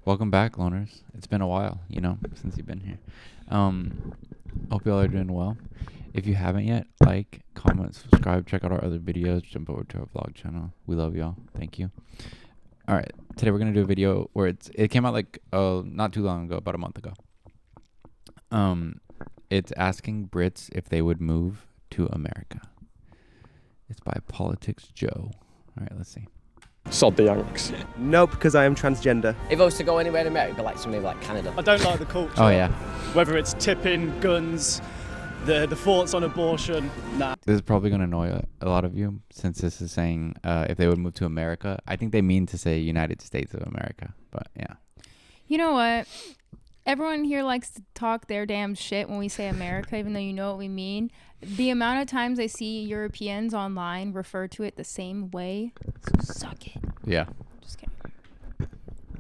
Welcome back, loners. It's been a while, since you've been here. Hope y'all are doing well. If you haven't yet, like, comment, subscribe, check out our other videos, jump over to our vlog channel. We love y'all. Thank you. All right, today we're gonna do a video where it came out like not too long ago, about a month ago. It's asking Brits if they would move to America. It's by Politics Joe. All right, let's see. Sod the Yanks. Nope, because I am transgender. If I was to go anywhere in America, like somewhere like Canada. I don't like the culture. Oh yeah. Whether it's tipping, guns, the thoughts on abortion, nah. This is probably gonna annoy a lot of you, since this is saying if they would move to America. I think they mean to say United States of America, but yeah. You know what? Everyone here likes to talk their damn shit when we say America, even though you know what we mean. The amount of times I see Europeans online refer to it the same way, so suck it. Yeah. Just kidding. All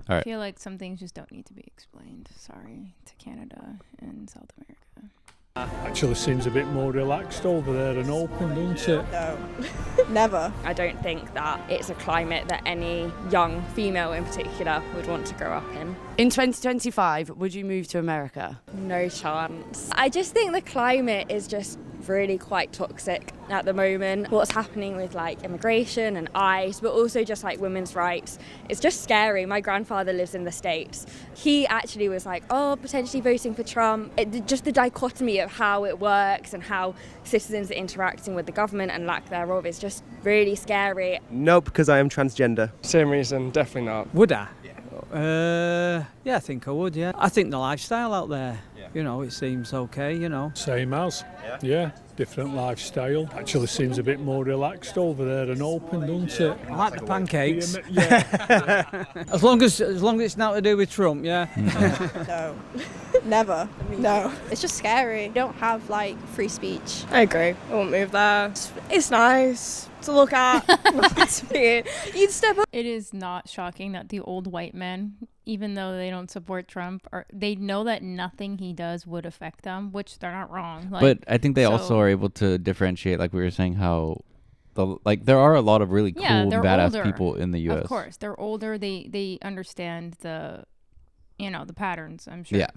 right. I feel like some things just don't need to be explained. Sorry to Canada and South America. Actually seems a bit more relaxed over there and open, doesn't it? No, never. I don't think that it's a climate that any young female in particular would want to grow up in. In 2025, would you move to America? No chance. I just think the climate is just really quite toxic at the moment. What's happening with like immigration and ICE, but also just like women's rights. It's just scary. My grandfather lives in the States. He actually was like, potentially voting for Trump. Just the dichotomy of how it works and how citizens are interacting with the government and lack thereof is just really scary. Nope, because I am transgender. Same reason, definitely not. Would I? Yeah, I think I would, yeah. I think the lifestyle out there, it seems okay, Same as. Yeah, different lifestyle. Actually seems a bit more relaxed over there and open, doesn't it? I like the pancakes. Yeah. as long as it's not to do with Trump, yeah. No, never. No. It's just scary. You don't have like free speech. I agree. I won't move there. It's nice to look at. You'd step up. It is not shocking that the old white men, even though they don't support Trump, they know that nothing he does would affect them, which they're not wrong. But I think they also are able to differentiate, like we were saying, how there are a lot of really cool, badass older. People in the U.S. Of course, they're older. They understand the patterns. I'm sure. Yeah.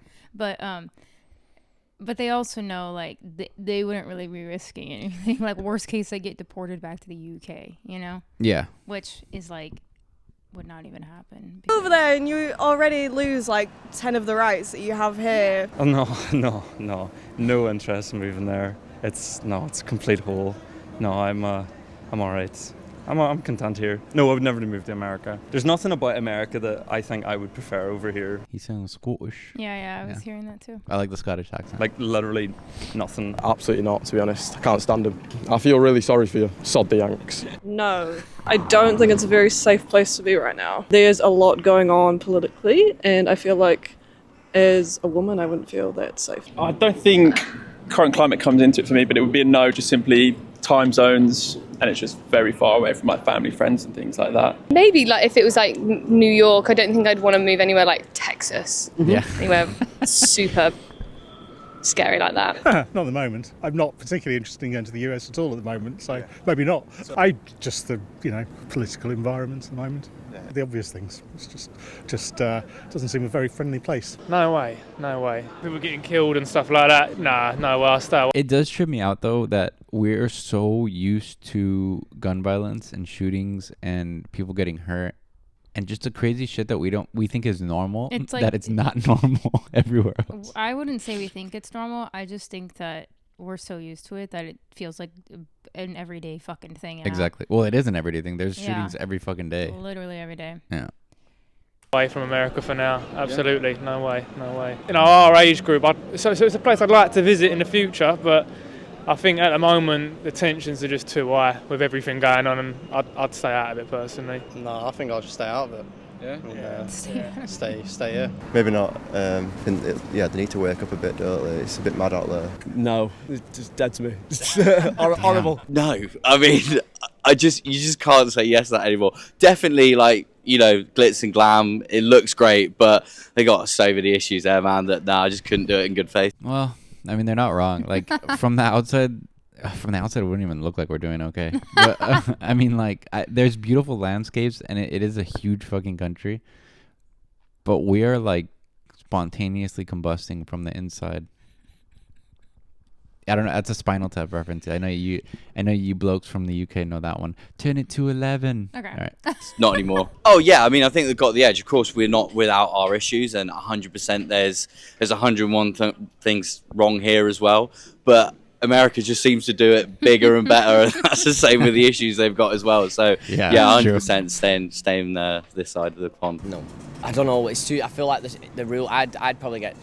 But they also know, like, they wouldn't really be risking anything. Like, worst case, they get deported back to the UK, Yeah. Which is, like, would not even happen. Over there and you already lose, like, 10 of the rights that you have here. Oh, no interest in moving there. It's a complete hole. No, I'm all right. I'm content here. No, I would never move to America. There's nothing about America that I think I would prefer over here. He sounds Scottish. Yeah, I was hearing that too. I like the Scottish accent. Like, literally nothing. Absolutely not, to be honest. I can't stand him. I feel really sorry for you. Sod the Yanks. No, I don't think it's a very safe place to be right now. There's a lot going on politically, and I feel like as a woman, I wouldn't feel that safe. I don't think current climate comes into it for me, but it would be a no, just simply time zones, and it's just very far away from my family, friends and things like that. Maybe like if it was like New York, I don't think I'd want to move anywhere like Texas. Yeah. Anywhere super scary like that. Not at the moment. I'm not particularly interested in going to the US at all at the moment, so maybe not. I just the political environment at the moment. The obvious things. It's just doesn't seem a very friendly place. No way. People getting killed and stuff like that. Nah, no way, I'll stay away. It does trip me out, though, that we're so used to gun violence and shootings and people getting hurt and just the crazy shit that we think is normal, It's like- that it's not normal everywhere else. I wouldn't say we think it's normal. I just think that we're so used to it that it feels like an everyday fucking thing. Exactly. Well, it is an everyday thing. There's Yeah. shootings every fucking day. Literally every day. Yeah. Away from America for now. Absolutely, no way. Our age group, so it's a place I'd like to visit in the future, but I think at the moment the tensions are just too high with everything going on, and I'd stay out of it personally. No, I think I'll just stay out of it. Yeah. Stay here. Maybe not. They need to wake up a bit, don't they? It's a bit mad out there. No, it's just dead to me. Horrible. No, I mean, you just can't say yes to that anymore. Definitely, like, glitz and glam, it looks great, but they got so many issues there, man, that I just couldn't do it in good faith. Well, I mean, they're not wrong. Like, from the outside, it wouldn't even look like we're doing okay. But, I mean, like, there's beautiful landscapes, and it is a huge fucking country. but we are like spontaneously combusting from the inside. I don't know. That's a Spinal Tap reference. I know you blokes from the UK know that one. Turn it to 11. Okay. All right. Not anymore. Oh yeah, I mean, I think they've got the edge. Of course, we're not without our issues, and 100% there's 101 things wrong here as well. But America just seems to do it bigger and better, and that's the same with the issues they've got as well. So yeah, 100% staying this side of the pond. No, I don't know. It's too. I feel like the rule. I'd probably get.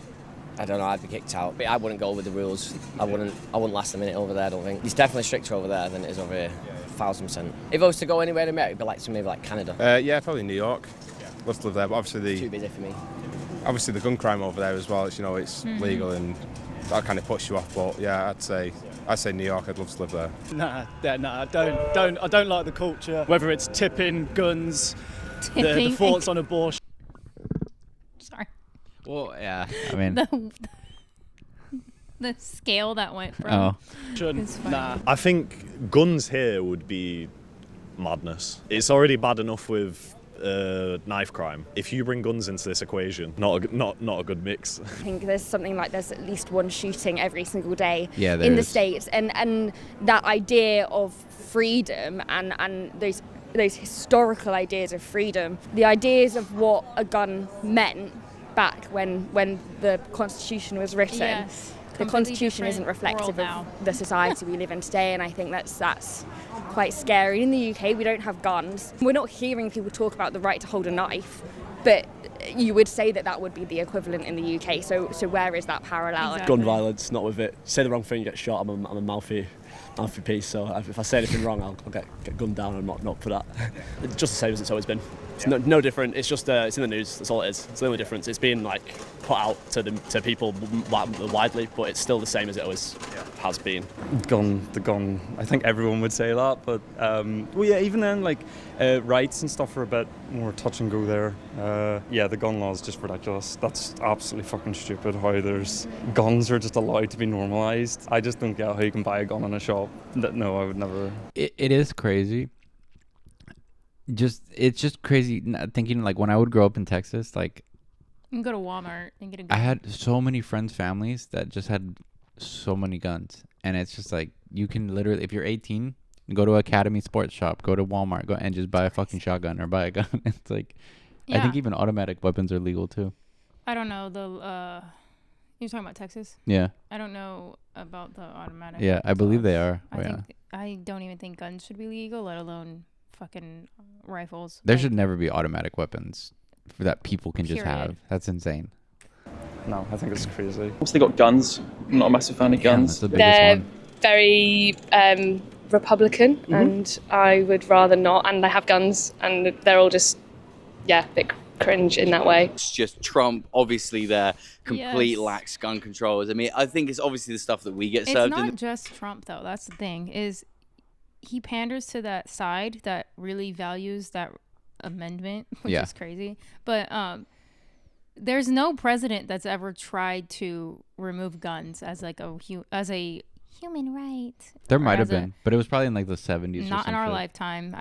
I don't know. I'd be kicked out. But I wouldn't go with the rules. I wouldn't last a minute over there. I don't think. It's definitely stricter over there than it is over here. 1000%. If I was to go anywhere in America, it'd be like maybe like Canada. Yeah, probably New York. Love to live there, but obviously too busy for me. Obviously the gun crime over there as well. It's it's legal and that kind of puts you off. But yeah, I'd say New York. I'd love to live there. Nah, I don't like the culture. Whether it's tipping, guns, the thoughts on abortion. Sorry. Well, yeah. I mean, the scale that went from. Nah. I think guns here would be madness. It's already bad enough with knife crime. If you bring guns into this equation, not a good mix. I think there's at least one shooting every single day in the States, and that idea of freedom and those historical ideas of freedom, the ideas of what a gun meant back when the Constitution was written. Yes. The Constitution isn't reflective of the society we live in today, and I think that's quite scary. In the UK, we don't have guns. We're not hearing people talk about the right to hold a knife, but you would say that would be the equivalent in the UK. So where is that parallel? Exactly. Gun violence, not with it. Say the wrong thing, you get shot. I'm a mouthy piece, so if I say anything wrong, I'll get gunned down and not for that. It's just the same as it's always been. It's no different. It's just it's in the news. That's all it is. It's the only difference. It's being put out to people widely, but it's still the same as it always has been. The gun. I think everyone would say that, but well, yeah. Even then, rights and stuff are a bit more touch and go there. Yeah, the gun law is just ridiculous. That's absolutely fucking stupid. How there's guns are just allowed to be normalised. I just don't get how you can buy a gun in a shop. No, I would never. It is crazy. It's just crazy thinking when I would grow up in Texas, You can go to Walmart and get a gun. I had so many friends' families that just had so many guns, and it's just you can literally, if you're 18, go to Academy Sports Shop, go to Walmart, go and just buy a fucking shotgun or buy a gun. It's I think even automatic weapons are legal too. I don't know you're talking about Texas? Yeah. I don't know about the automatic. Yeah, I believe they are. I don't even think guns should be legal, let alone fucking rifles. There should never be automatic weapons that people can just have. That's insane. No, I think it's crazy. Once they got guns, I'm not a massive fan of guns. That's the biggest one. Very Republican, and I would rather not. And they have guns, and they're all just, a bit cringe in that way. It's just Trump, obviously, their complete lax gun controls. I mean, I think it's obviously the stuff that we get served. It's not just Trump, though. That's the thing, is he panders to that side that really values that amendment, which is crazy. But there's no president that's ever tried to remove guns as a human right. There might have been, but it was probably in the 70s. Not in our lifetime.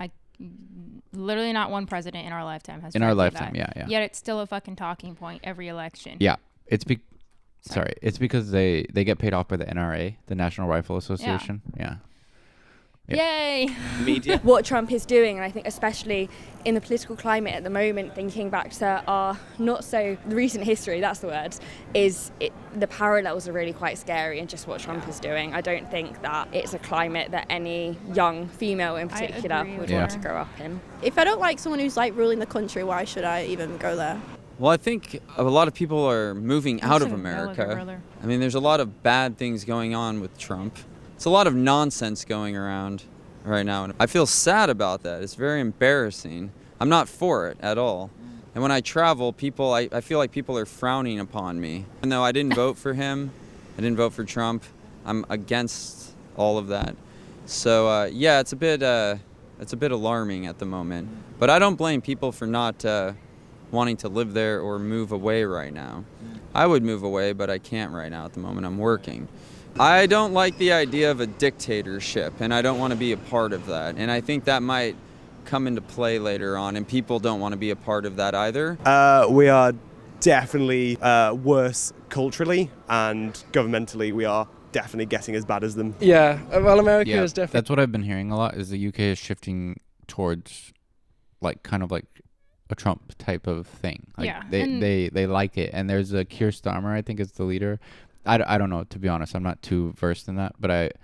Literally not one president in our lifetime has. In our lifetime, yeah. Yet it's still a fucking talking point every election. Yeah, it's because they get paid off by the NRA, the National Rifle Association. Yeah. Yay! Media. What Trump is doing, and I think especially in the political climate at the moment, thinking back to our not so recent history, that's the word, the parallels are really quite scary in just what Trump is doing. I don't think that it's a climate that any young female in particular would want to grow up in. If I don't like someone who's ruling the country, why should I even go there? Well, I think a lot of people are moving out of America. I mean, there's a lot of bad things going on with Trump. It's a lot of nonsense going around right now, and I feel sad about that. It's very embarrassing. I'm not for it at all. And when I travel, I feel like people are frowning upon me. Even though I didn't vote for him, I didn't vote for Trump, I'm against all of that. So it's a bit alarming at the moment. But I don't blame people for not wanting to live there or move away right now. I would move away, but I can't right now at the moment. I'm working. I don't like the idea of a dictatorship, and I don't want to be a part of that. And I think that might come into play later on, and people don't want to be a part of that either. We are definitely worse culturally, and governmentally we are definitely getting as bad as them. Yeah, well, America is definitely... That's what I've been hearing a lot, is the UK is shifting towards like kind of like a Trump type of thing. Like Yeah, they like it. And there's a Keir Starmer, I think, is the leader. I don't know, to be honest. I'm not too versed in that, but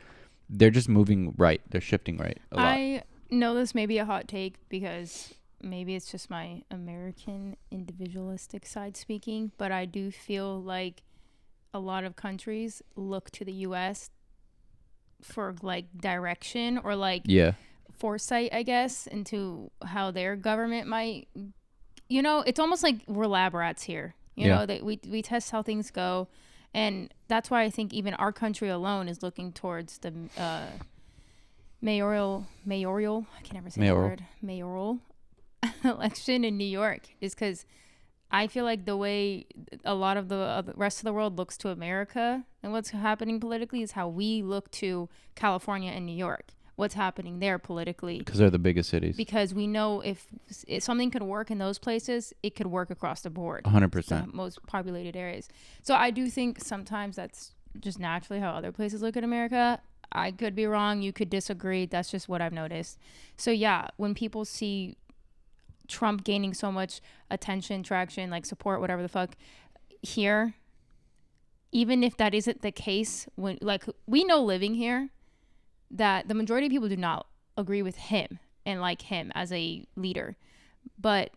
they're just moving right. They're shifting right a lot. I know this may be a hot take because maybe it's just my American individualistic side speaking, but I do feel like a lot of countries look to the US for like direction or like foresight, I guess, into how their government might, you know, it's almost like we're lab rats here. You know, that we test how things go. And that's why I think even our country alone is looking towards the mayoral, I can never say the word, mayoral election in New York, is because I feel like the way a lot of the rest of the world looks to America and what's happening politically is how we look to California and New York. What's happening there politically. Because they're the biggest cities. Because we know if something could work in those places, it could work across the board. 100%. The most populated areas. So I do think sometimes that's just naturally how other places look at America. I could be wrong. You could disagree. That's just what I've noticed. So yeah, when people see Trump gaining so much attention, traction, like support, whatever the fuck, here, even if that isn't the case, when like we know living here that the majority of people do not agree with him and like him as a leader. But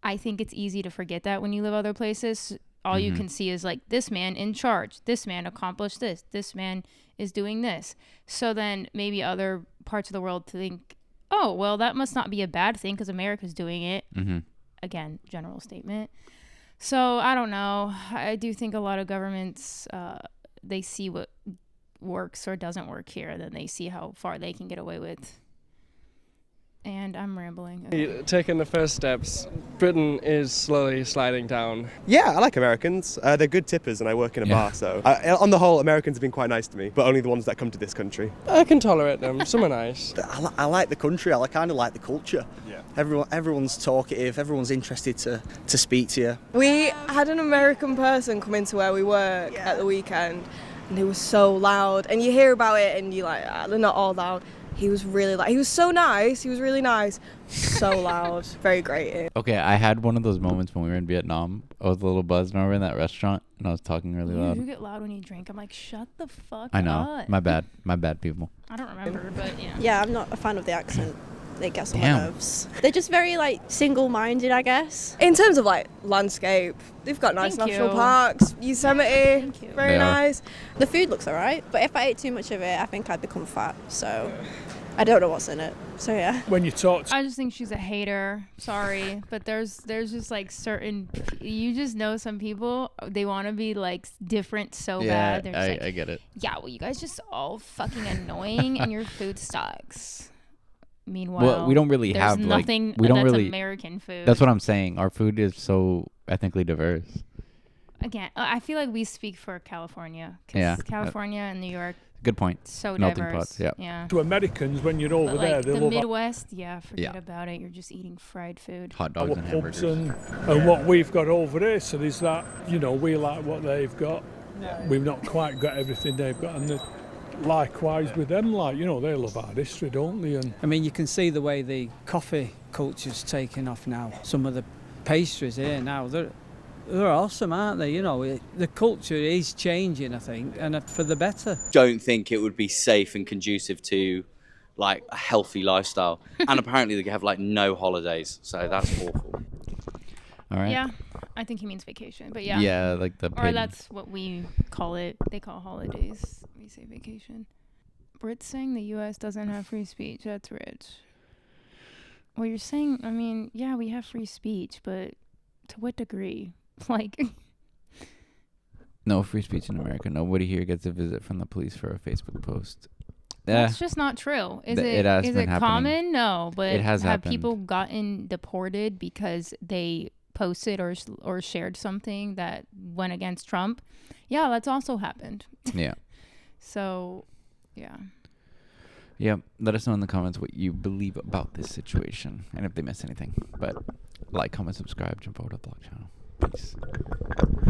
I think it's easy to forget that when you live other places. All you can see is like, this man in charge, this man accomplished this man is doing this. So then maybe other parts of the world think, oh, well, that must not be a bad thing because America's doing it. Again, general statement. So I don't know. I do think a lot of governments, they see what works or doesn't work here, then they see how far they can get away with. And I'm rambling. Okay. Taking the first steps, Britain is slowly sliding down. Yeah, I like Americans. They're good tippers, and I work in a bar, so on the whole, Americans have been quite nice to me, but only the ones that come to this country. I can tolerate them. Some are nice. I like the country. I kind of like the culture. Yeah. Everyone's talkative. Everyone's interested to speak to you. We had an American person come into where we work at the weekend, and they were so loud. And you hear about it, and you're like, they're not all loud. He was really loud. He was so nice. He was really nice. So loud. Very grating. Okay, I had one of those moments when we were in Vietnam. I was a little buzzed and we were in that restaurant and I was talking really loud. You get loud when you drink. I'm like, shut the fuck up. I know. My bad, people. I don't remember, but yeah. Yeah, I'm not a fan of the accent. It gets on my nerves. They're just very like single-minded, I guess. In terms of like landscape, they've got nice national parks, Yosemite, very nice. The food looks alright, but if I ate too much of it, I think I'd become fat. So I don't know what's in it. So yeah. When you talk, I just think she's a hater. Sorry, but there's just like certain, you just know some people, they want to be like different so bad. They're just like, I get it. Yeah, well, you guys just all fucking annoying and your food sucks. Meanwhile, well, we don't really there's have nothing like we don't that's really American food. That's what I'm saying. Our food is so ethnically diverse. Again, I feel like we speak for California. 'Cause Yeah. California and New York. Good point. So Melting diverse. pots. Yeah. to Americans, when you're over But there, like they the love Midwest, forget about it. You're just eating fried food. Hot dogs our and pubs hamburgers. and what we've got over there. So there's that, we like what they've got. We've not quite got everything they've got, and likewise with them, they love our history, don't they? And I mean, you can see the way the coffee culture's taken off now. Some of the pastries here now, they're awesome, aren't they? The culture is changing, I think, and for the better. Don't think it would be safe and conducive to like a healthy lifestyle. And apparently they have like no holidays, so that's awful. All right. Yeah, I think he means vacation, but yeah. Yeah, like the Or that's what we call it. They call holidays. We say vacation. Brits saying the U.S. doesn't have free speech. That's rich. Well, you're saying, I mean, yeah, we have free speech, but to what degree? Like... No free speech in America. Nobody here gets a visit from the police for a Facebook post. That's just not true. Is it has is been it happening. common? No, but It has have happened. people gotten deported because they posted or shared something that went against Trump? Yeah, that's also happened. Yeah. So, yeah. Yeah, let us know in the comments what you believe about this situation and if they missed anything. But like, comment, subscribe, jump over to the blog channel. Peace.